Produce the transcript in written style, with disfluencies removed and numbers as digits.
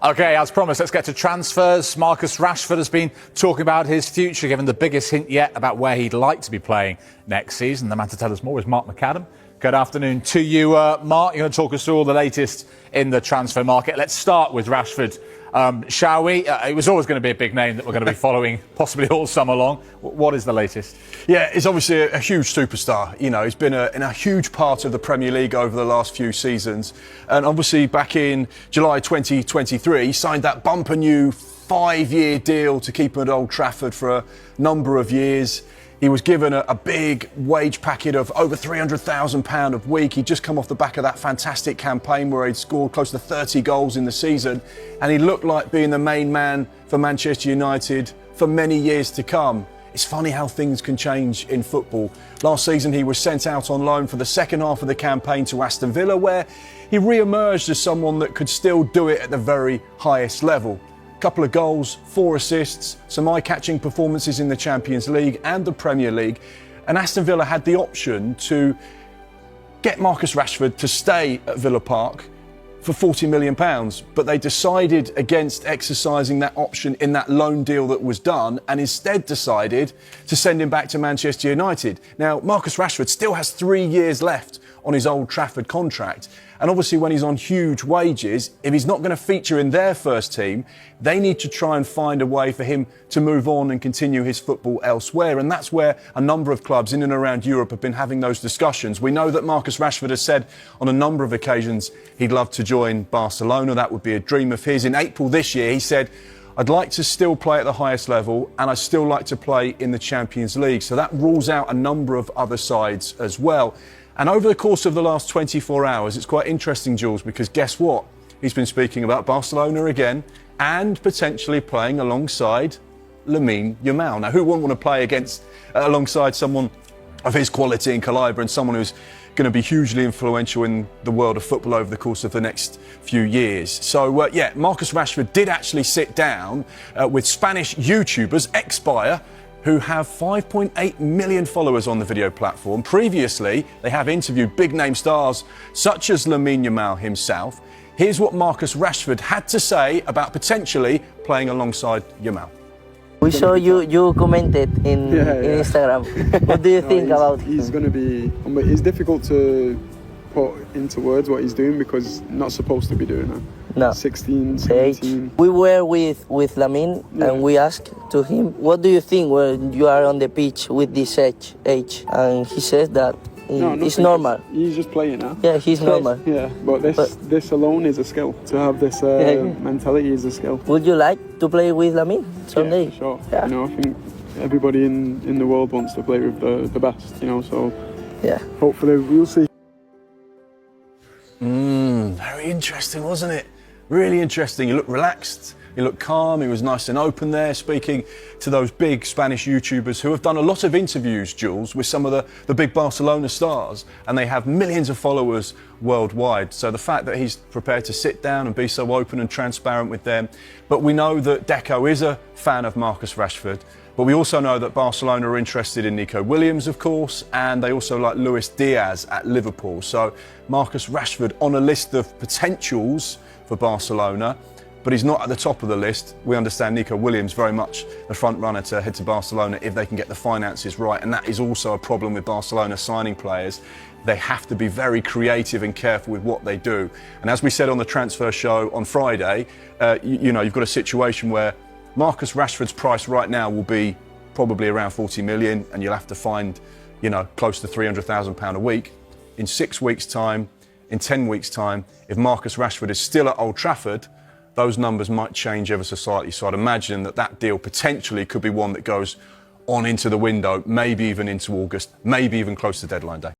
OK, as promised, let's get to transfers. Marcus Rashford has been talking about his future, given the biggest hint yet about where he'd like to be playing next season. The man to tell us more is Mark McAdam. Good afternoon to you, Mark. You're going to talk us through all the latest in the transfer market. Let's start with Rashford, shall we? It was always going to be a big name that we're going to be following possibly all summer long. What is the latest? Yeah, he's obviously a huge superstar. You know, he's been in a huge part of the Premier League over the last few seasons. And obviously back in July 2023, he signed that bumper new 5-year deal to keep him at Old Trafford for a number of years. He was given a big wage packet of over £300,000 a week. He'd just come off the back of that fantastic campaign where he'd scored close to 30 goals in the season. And he looked like being the main man for Manchester United for many years to come. It's funny how things can change in football. Last season, he was sent out on loan for the second half of the campaign to Aston Villa, where he re-emerged as someone that could still do it at the very highest level. Couple of goals, 4 assists, some eye-catching performances in the Champions League and the Premier League. And Aston Villa had the option to get Marcus Rashford to stay at Villa Park for £40 million, but they decided against exercising that option in that loan deal that was done and instead decided to send him back to Manchester United. Now, Marcus Rashford still has 3 years left on his Old Trafford contract. And obviously when he's on huge wages, if he's not going to feature in their first team, they need to try and find a way for him to move on and continue his football elsewhere. And that's where a number of clubs in and around Europe have been having those discussions. We know that Marcus Rashford has said on a number of occasions he'd love to join Barcelona. That would be a dream of his. In April this year, he said, I'd like to still play at the highest level and I'd still like to play in the Champions League. So that rules out a number of other sides as well. And over the course of the last 24 hours, it's quite interesting, Jules, because guess what? He's been speaking about Barcelona again and potentially playing alongside Lamine Yamal. Now, who wouldn't want to play alongside someone of his quality and calibre and someone who's going to be hugely influential in the world of football over the course of the next few years? So, yeah, Marcus Rashford did actually sit down with Spanish YouTubers, Expire, who have 5.8 million followers on the video platform. Previously, they have interviewed big-name stars such as Lamine Yamal himself. Here's what Marcus Rashford had to say about potentially playing alongside Yamal. We saw you commented in Instagram. What do you think about him? He's going to be... It's difficult to put into words what he's doing because he's not supposed to be doing it. No. 16, 17. We were with Lamine and we asked to him, what do you think when you are on the pitch with this age? And he says that it's normal. He's just playing now. Yeah, he's normal. Yeah, but this alone is a skill. To have this mentality is a skill. Would you like to play with Lamine someday? Yeah, sure. Yeah. You know, I think everybody in the world wants to play with the best, you know, so yeah. Hopefully we'll see. Very interesting, wasn't it? Really interesting. He looked relaxed, he looked calm, he was nice and open there, speaking to those big Spanish YouTubers who have done a lot of interviews, Jules, with some of the big Barcelona stars, and they have millions of followers worldwide. So the fact that he's prepared to sit down and be so open and transparent with them. But we know that Deco is a fan of Marcus Rashford. But we also know that Barcelona are interested in Nico Williams, of course, and they also like Luis Diaz at Liverpool. So Marcus Rashford on a list of potentials for Barcelona, but he's not at the top of the list. We understand Nico Williams very much the front runner to head to Barcelona if they can get the finances right. And that is also a problem with Barcelona signing players. They have to be very creative and careful with what they do. And as we said on the transfer show on Friday, you know, you've got a situation where Marcus Rashford's price right now will be probably around 40 million, and you'll have to find, you know, close to £300,000 a week. In 6 weeks' time, in 10 weeks' time, if Marcus Rashford is still at Old Trafford, those numbers might change ever so slightly. So I'd imagine that deal potentially could be one that goes on into the window, maybe even into August, maybe even close to deadline day.